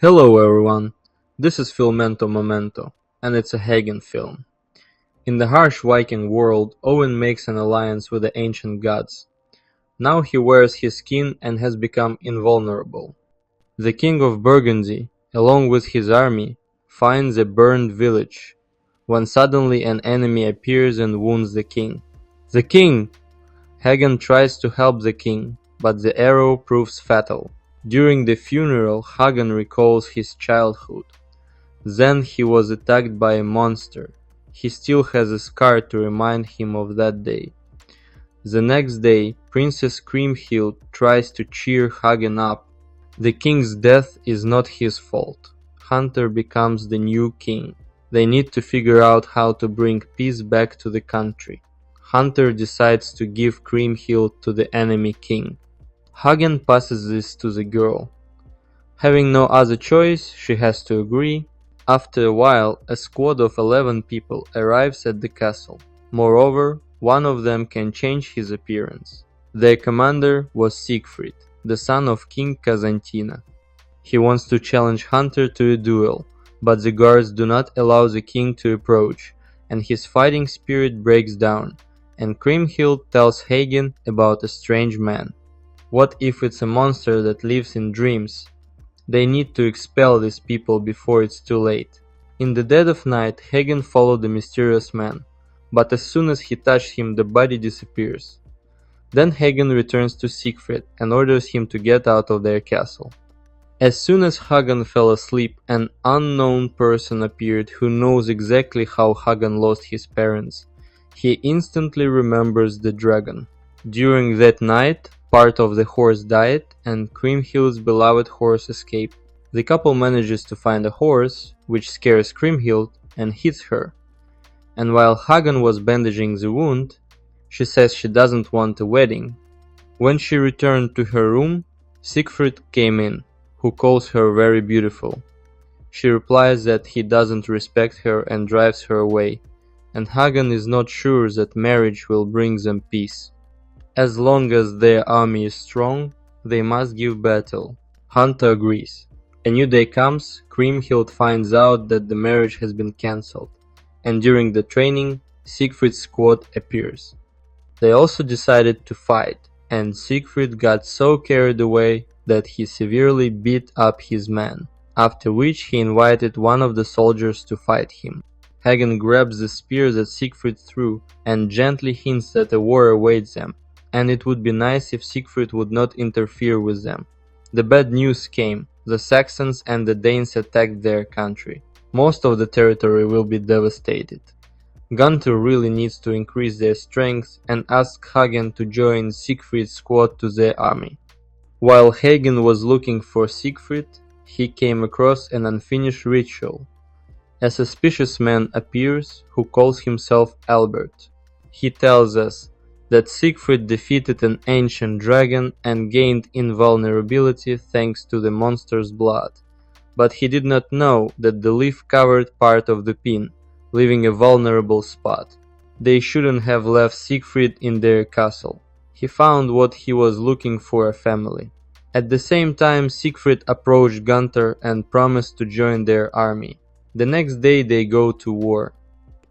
Hello everyone, this is Filmento Momento, and it's a Hagen film. In the harsh Viking world, Owen makes an alliance with the ancient gods. Now he wears his skin and has become invulnerable. The king of Burgundy, along with his army, finds a burned village, when suddenly an enemy appears and wounds the king. The king! Hagen tries to help the king, but the arrow proves fatal. During the funeral, Hagen recalls his childhood. Then he was attacked by a monster. He still has a scar to remind him of that day. The next day, Princess Kriemhild tries to cheer Hagen up. The king's death is not his fault. Hunter becomes the new king. They need to figure out how to bring peace back to the country. Hunter decides to give Kriemhild to the enemy king. Hagen passes this to the girl. Having no other choice, she has to agree. After a while, a squad of 11 people arrives at the castle. Moreover, one of them can change his appearance. Their commander was Siegfried, the son of King Kazantina. He wants to challenge Hunter to a duel, but the guards do not allow the king to approach, and his fighting spirit breaks down, and Kriemhild tells Hagen about a strange man. What if it's a monster that lives in dreams? They need to expel these people before it's too late. In the dead of night, Hagen followed the mysterious man, but as soon as he touched him, the body disappears. Then Hagen returns to Siegfried and orders him to get out of their castle. As soon as Hagen fell asleep, an unknown person appeared who knows exactly how Hagen lost his parents. He instantly remembers the dragon. During that night, part of the horse died, and Kriemhild's beloved horse escaped. The couple manages to find a horse, which scares Kriemhild and hits her. And while Hagen was bandaging the wound, she says she doesn't want a wedding. When she returned to her room, Siegfried came in, who calls her very beautiful. She replies that he doesn't respect her and drives her away, and Hagen is not sure that marriage will bring them peace. As long as their army is strong, they must give battle. Hunter agrees. A new day comes, Kriemhild finds out that the marriage has been cancelled, and during the training, Siegfried's squad appears. They also decided to fight, and Siegfried got so carried away that he severely beat up his men, after which he invited one of the soldiers to fight him. Hagen grabs the spear that Siegfried threw and gently hints that a war awaits them, and it would be nice if Siegfried would not interfere with them. The bad news came. The Saxons and the Danes attacked their country. Most of the territory will be devastated. Gunther really needs to increase their strength and ask Hagen to join Siegfried's squad to their army. While Hagen was looking for Siegfried, he came across an unfinished ritual. A suspicious man appears who calls himself Albert. He tells us that Siegfried defeated an ancient dragon and gained invulnerability thanks to the monster's blood, but he did not know that the leaf covered part of the pin, leaving a vulnerable spot. They shouldn't have left Siegfried in their castle. He found what he was looking for, a family. At the same time, Siegfried approached Gunther and promised to join their army. The next day they go to war.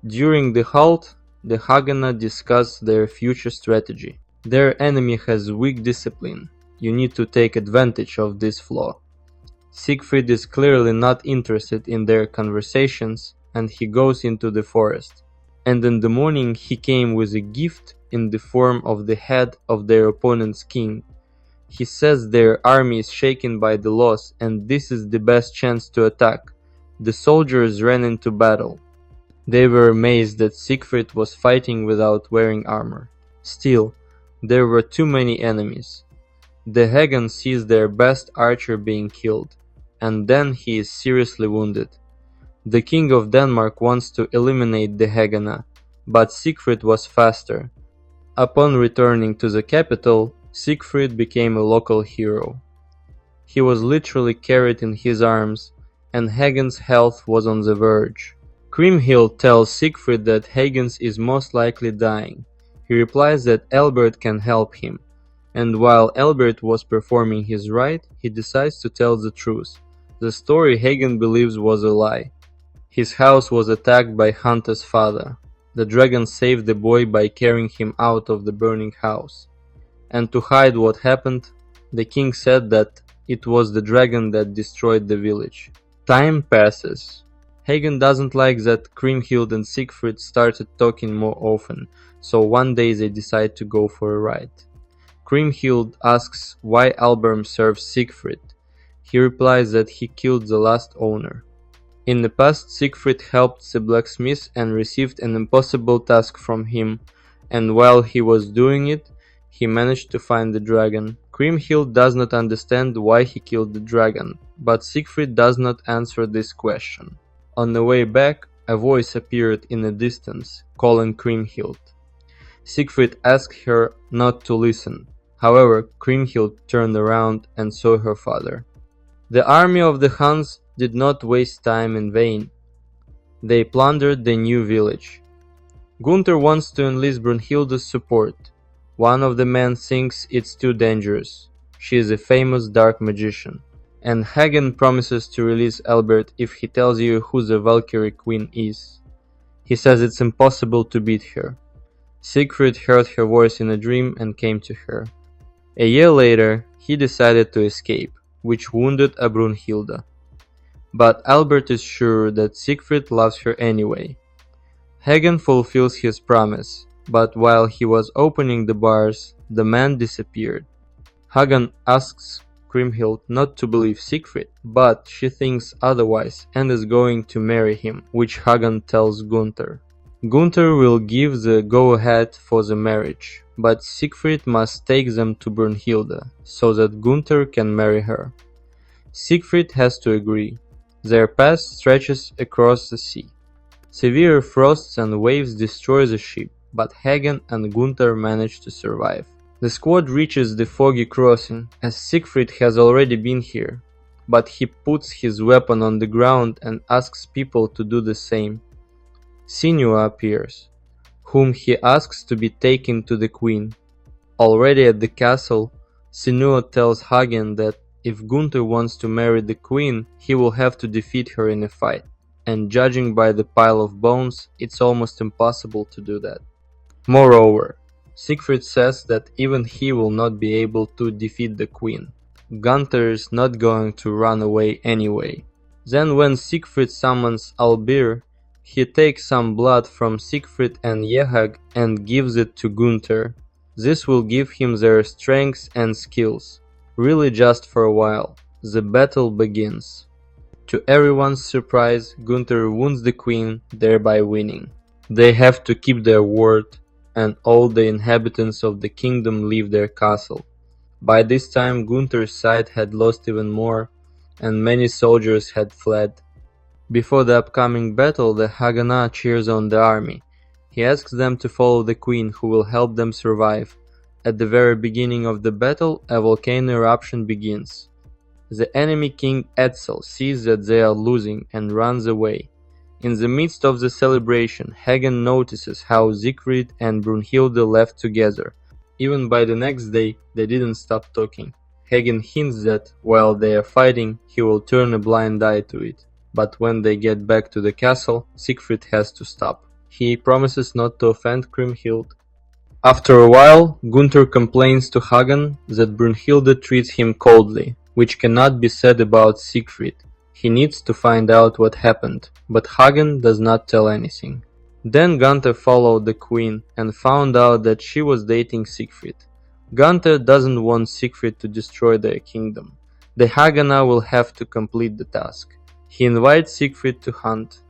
During the halt, the Haganah discuss their future strategy. Their enemy has weak discipline. You need to take advantage of this flaw. Siegfried is clearly not interested in their conversations, and he goes into the forest. And in the morning he came with a gift in the form of the head of their opponent's king. He says their army is shaken by the loss and this is the best chance to attack. The soldiers ran into battle. They were amazed that Siegfried was fighting without wearing armor. Still, there were too many enemies. The Hagen sees their best archer being killed, and then he is seriously wounded. The king of Denmark wants to eliminate the Haganah, but Siegfried was faster. Upon returning to the capital, Siegfried became a local hero. He was literally carried in his arms, and Hagen's health was on the verge. Kriemhild tells Siegfried that Hagen is most likely dying. He replies that Albert can help him, and while Albert was performing his rite, he decides to tell the truth, The story Hagen believes was a lie. His house was attacked by Hunter's father. The dragon saved the boy by carrying him out of the burning house. And to hide what happened, the king said that it was the dragon that destroyed the village. Time passes. Hagen doesn't like that Kriemhild and Siegfried started talking more often, so one day they decide to go for a ride. Kriemhild asks why Alberm serves Siegfried. He replies that he killed the last owner. In the past, Siegfried helped the blacksmith and received an impossible task from him, and while he was doing it, he managed to find the dragon. Kriemhild does not understand why he killed the dragon, but Siegfried does not answer this question. On the way back, a voice appeared in the distance, calling Kriemhild. Siegfried asked her not to listen. However, Kriemhild turned around and saw her father. The army of the Huns did not waste time in vain. They plundered the new village. Gunther wants to enlist Brunhilde's support. One of the men thinks it's too dangerous. She is a famous dark magician. And Hagen promises to release Albert if he tells you who the Valkyrie Queen is. He says it's impossible to beat her. Siegfried heard her voice in a dream and came to her. A year later, he decided to escape, which wounded a Brunhilde. But Albert is sure that Siegfried loves her anyway. Hagen fulfills his promise, but while he was opening the bars, the man disappeared. Hagen asks Kriemhild not to believe Siegfried, but she thinks otherwise and is going to marry him, which Hagen tells Gunther. Gunther will give the go-ahead for the marriage, but Siegfried must take them to Brunhilde, so that Gunther can marry her. Siegfried has to agree. Their path stretches across the sea. Severe frosts and waves destroy the ship, but Hagen and Gunther manage to survive. The squad reaches the foggy crossing, as Siegfried has already been here, but he puts his weapon on the ground and asks people to do the same. Sinua appears, whom he asks to be taken to the queen. Already at the castle, Sinua tells Hagen that if Gunther wants to marry the queen, he will have to defeat her in a fight, and judging by the pile of bones, it's almost impossible to do that. Moreover, Siegfried says that even he will not be able to defeat the queen. Gunther is not going to run away anyway. Then when Siegfried summons Albir, he takes some blood from Siegfried and Yehag and gives it to Gunther. This will give him their strengths and skills. Really just for a while. The battle begins. To everyone's surprise, Gunther wounds the queen, thereby winning. They have to keep their word, and all the inhabitants of the kingdom leave their castle. By this time, Gunther's side had lost even more, and many soldiers had fled. Before the upcoming battle, the Haganah cheers on the army. He asks them to follow the queen, who will help them survive. At the very beginning of the battle, a volcano eruption begins. The enemy king Etzel sees that they are losing and runs away. In the midst of the celebration, Hagen notices how Siegfried and Brunhilde left together. Even by the next day, they didn't stop talking. Hagen hints that, while they are fighting, he will turn a blind eye to it. But when they get back to the castle, Siegfried has to stop. He promises not to offend Kriemhild. After a while, Gunther complains to Hagen that Brunhilde treats him coldly, which cannot be said about Siegfried. He needs to find out what happened, but Hagen does not tell anything. Then Gunther followed the queen and found out that she was dating Siegfried. Gunther doesn't want Siegfried to destroy their kingdom. The Haganah will have to complete the task. He invites Siegfried to hunt.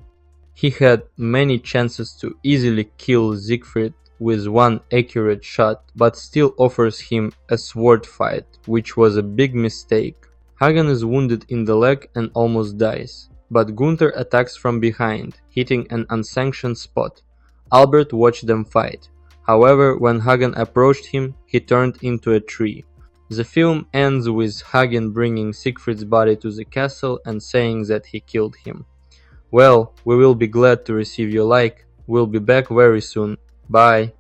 He had many chances to easily kill Siegfried with one accurate shot, but still offers him a sword fight, which was a big mistake. Hagen is wounded in the leg and almost dies, but Gunther attacks from behind, hitting an unsanctioned spot. Albert watched them fight. However, when Hagen approached him, he turned into a tree. The film ends with Hagen bringing Siegfried's body to the castle and saying that he killed him. Well, we will be glad to receive your like. We'll be back very soon. Bye.